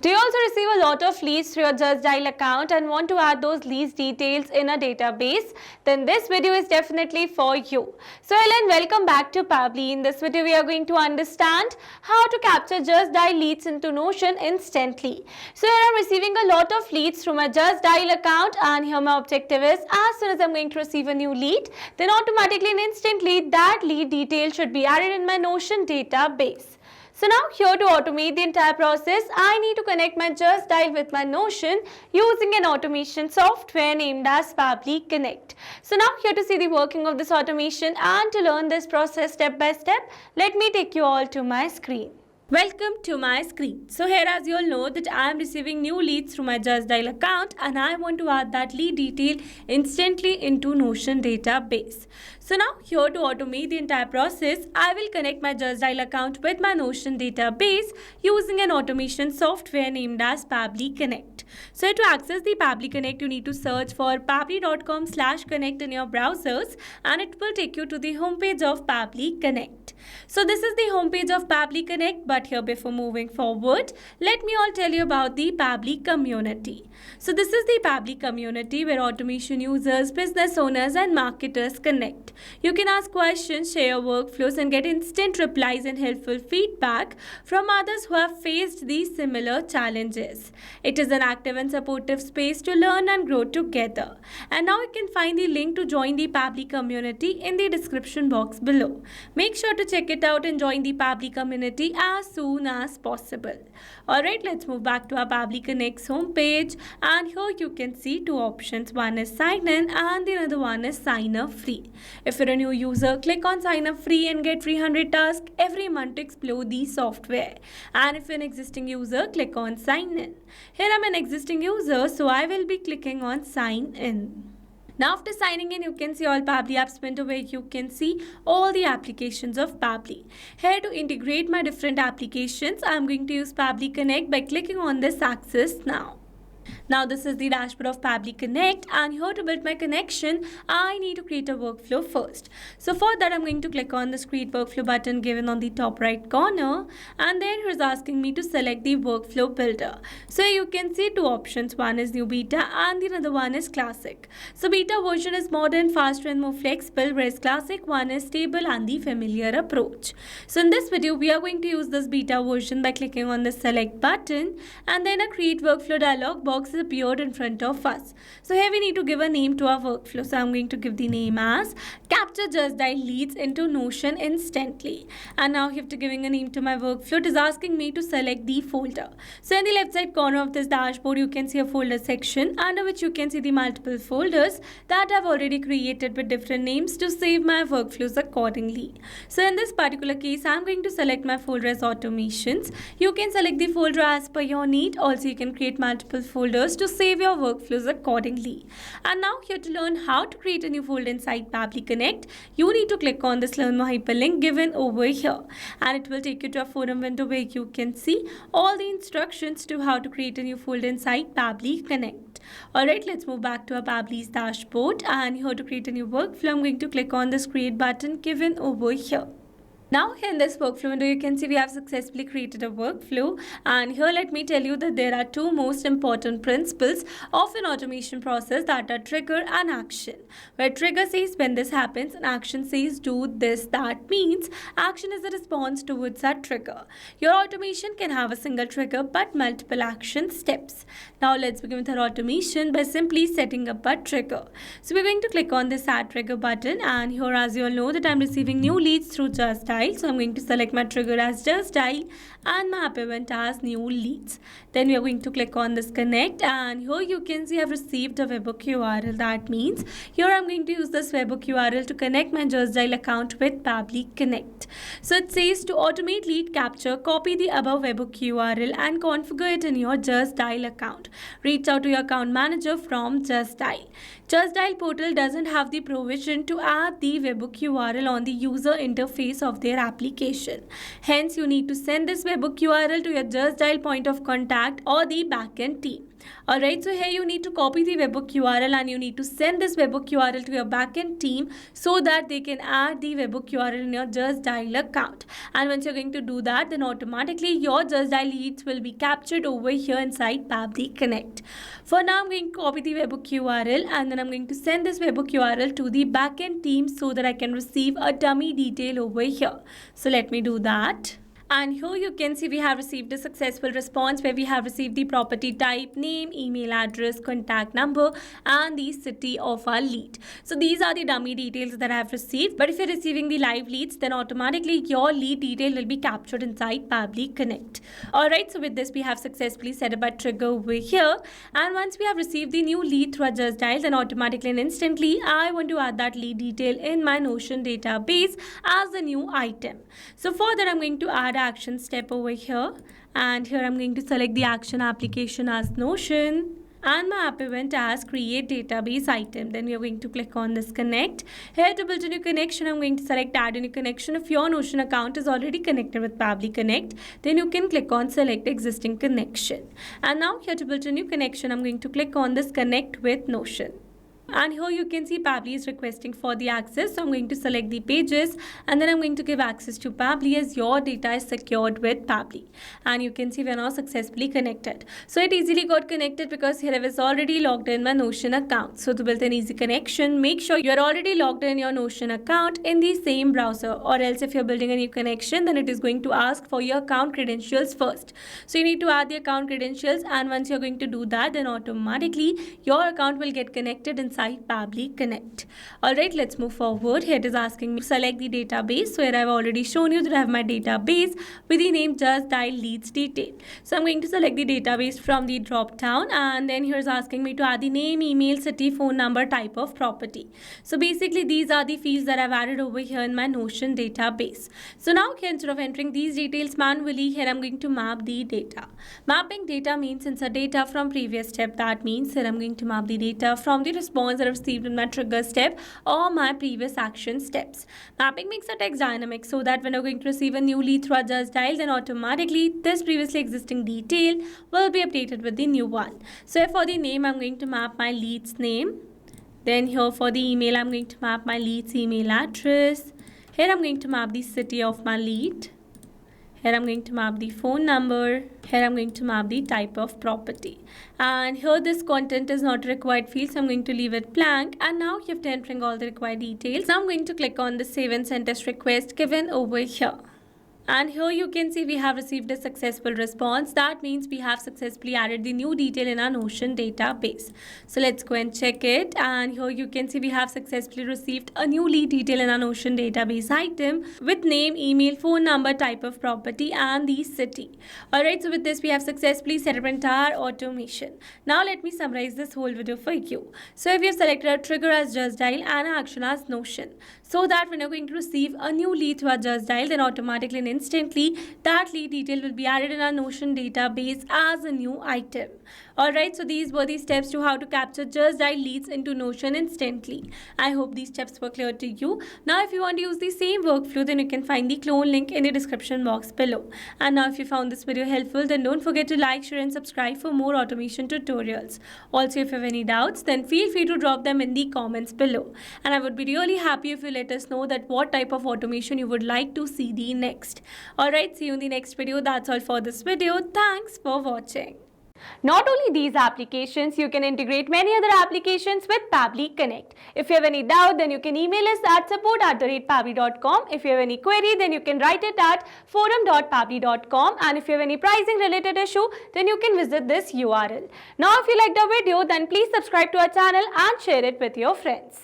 Do you also receive a lot of leads through your Justdial account and want to add those leads details in a database? Then this video is definitely for you. So hello and welcome back to Pabbly. In this video we are going to understand how to capture Justdial leads into Notion instantly. So here I'm receiving a lot of leads through my Justdial account, and here my objective is, as soon as I'm going to receive a new lead, then automatically and instantly that lead detail should be added in my Notion database. So now here to automate the entire process, I need to connect my Justdial with my Notion using an automation software named as Pabbly Connect. So now here to see the working of this automation and to learn this process step by step, let me take you all to my screen. Welcome to my screen. So here, as you all know, that I am receiving new leads through my Justdial account and I want to add that lead detail instantly into Notion database. So now here to automate the entire process, I will connect my Justdial account with my Notion database using an automation software named as Pabbly Connect. So to access the Pabbly Connect, you need to search for pabbly.com/connect in your browsers and it will take you to the homepage of Pabbly Connect. So this is the homepage of Pabbly Connect, but here before moving forward, let me all tell you about the Pabbly community. So this is the Pabbly community where automation users, business owners and marketers connect. You can ask questions, share workflows and get instant replies and helpful feedback from others who have faced these similar challenges. It is an active and supportive space to learn and grow together. And now you can find the link to join the Pabbly community in the description box below. Make sure to check it out and join the Pabbly community as soon as possible. Alright, let's move back to our Pabbly Connect's homepage, and here you can see two options. One is sign in and the other one is sign up free. If you're a new user, click on sign up free and get 300 tasks every month to explore the software. And if you're an existing user, click on sign in. Here I'm an existing user, so I will be clicking on sign in. Now after signing in, you can see all Pabbly apps window where you can see all the applications of Pabbly. Here to integrate my different applications, I am going to use Pabbly Connect by clicking on this access now. Now this is the dashboard of Pabbly Connect, and here to build my connection, I need to create a workflow first. So for that, I'm going to click on this create workflow button given on the top right corner, and then here's asking me to select the workflow builder. So you can see two options. One is new beta and the other one is classic. So beta version is modern, faster and more flexible, whereas classic one is stable and the familiar approach. So in this video, we are going to use this beta version by clicking on the select button, and then a create workflow dialog box appeared in front of us. So here we need to give a name to our workflow. So I'm going to give the name as capture Justdial leads into Notion instantly. And now after giving a name to my workflow, it is asking me to select the folder. So in the left side corner of this dashboard, you can see a folder section under which you can see the multiple folders that I've already created with different names to save my workflows accordingly. So in this particular case, I'm going to select my folder as automations. You can select the folder as per your need. Also, you can create multiple folders to save your workflows accordingly. And now here to learn how to create a new folder inside Pabbly Connect, you need to click on this learn more hyperlink given over here, and it will take you to a forum window where you can see all the instructions to how to create a new folder inside Pabbly Connect. Alright, let's move back to our Pabbly's dashboard, and here to create a new workflow, I'm going to click on this create button given over here. Now here in this workflow window, you can see we have successfully created a workflow, and here let me tell you that there are two most important principles of an automation process, that are trigger and action. Where trigger says when this happens and action says do this. That means action is a response towards that trigger. Your automation can have a single trigger but multiple action steps. Now let's begin with our automation by simply setting up a trigger. So we're going to click on this add trigger button, and here as you all know that I'm receiving new leads through Justdial. So I'm going to select my trigger as Justdial and my app event as new leads. Then we are going to click on this connect, and here you can see I've received a webhook URL. That means here I'm going to use this webhook URL to connect my Justdial account with Pabbly Connect. So it says to automate lead capture, copy the above webhook URL and configure it in your Justdial account. Reach out to your account manager from Justdial. Justdial portal doesn't have the provision to add the webhook URL on the user interface of their application. Hence, you need to send this webhook URL to your Justdial point of contact or the backend team. Alright, so here you need to copy the webhook URL and you need to send this webhook URL to your backend team so that they can add the webhook URL in your Justdial account. And once you're going to do that, then automatically your Justdial leads will be captured over here inside Pabbly Connect. For now, I'm going to copy the webhook URL and then I'm going to send this webhook URL to the backend team so that I can receive a dummy detail over here. So let me do that. And here you can see we have received a successful response where we have received the property type, name, email address, contact number, and the city of our lead. So these are the dummy details that I have received. But if you're receiving the live leads, then automatically your lead detail will be captured inside Pabbly Connect. Alright, so with this we have successfully set up a trigger over here. And once we have received the new lead through our Justdial, then automatically and instantly I want to add that lead detail in my Notion database as a new item. So for that I'm going to add action step over here, and here I'm going to select the action application as Notion and my app event as create database item. Then we are going to click on this connect. Here to build a new connection, I'm going to select add a new connection. If your Notion account is already connected with Pabbly Connect, then you can click on select existing connection. And now here to build a new connection, I'm going to click on this connect with Notion. And here you can see Pabbly is requesting for the access. So I'm going to select the pages and then I'm going to give access to Pabbly as your data is secured with Pabbly. And you can see we're now successfully connected. So it easily got connected because here I was already logged in my Notion account. So to build an easy connection, make sure you're already logged in your Notion account in the same browser, or else if you're building a new connection, then it is going to ask for your account credentials first. So you need to add the account credentials, and once you're going to do that, then automatically your account will get connected inside Pabbly Connect. Alright, let's move forward. Here it is asking me to select the database. So here I've already shown you that I have my database with the name Justdial leads detail. So I'm going to select the database from the drop down, and then here's asking me to add the name, email, city, phone number, type of property. So basically these are the fields that I've added over here in my Notion database. So now here, instead of entering these details manually, here I'm going to map the data. Mapping data means insert data from previous step. That means here I'm going to map the data from the response that I've received in my trigger step or my previous action steps. Mapping makes the text dynamic so that when you're going to receive a new lead through our Justdial, then automatically this previously existing detail will be updated with the new one. So for the name, I'm going to map my lead's name. Then here for the email, I'm going to map my lead's email address. Here I'm going to map the city of my lead. Here I'm going to map the phone number. Here I'm going to map the type of property. And here this content is not a required field, so I'm going to leave it blank. And now you have to entering all the required details. Now I'm going to click on the save and send test request given over here. And here you can see we have received a successful response. That means we have successfully added the new detail in our Notion database. So let's go and check it. And here you can see we have successfully received a new lead detail in our Notion database item with name, email, phone number, type of property, and the city. Alright, so with this we have successfully set up entire automation. Now let me summarize this whole video for you. So we have selected a trigger as Justdial and an action as Notion, so that when you're going to receive a new lead through our Justdial, then automatically and instantly that lead detail will be added in our Notion database as a new item. Alright, so these were the steps to how to capture Justdial leads into Notion instantly. I hope these steps were clear to you. Now if you want to use the same workflow, then you can find the clone link in the description box below. And now if you found this video helpful, then don't forget to like, share and subscribe for more automation tutorials. Also, if you have any doubts, then feel free to drop them in the comments below. And I would be really happy if you let us know that what type of automation you would like to see the next. Alright, see you in the next video. That's all for this video. Thanks for watching. Not only these applications, you can integrate many other applications with Pabbly Connect. If you have any doubt, then you can email us at support@pabbly.com. If you have any query, then you can write it at forum.pabbly.com. And if you have any pricing related issue, then you can visit this URL. Now, if you liked the video, then please subscribe to our channel and share it with your friends.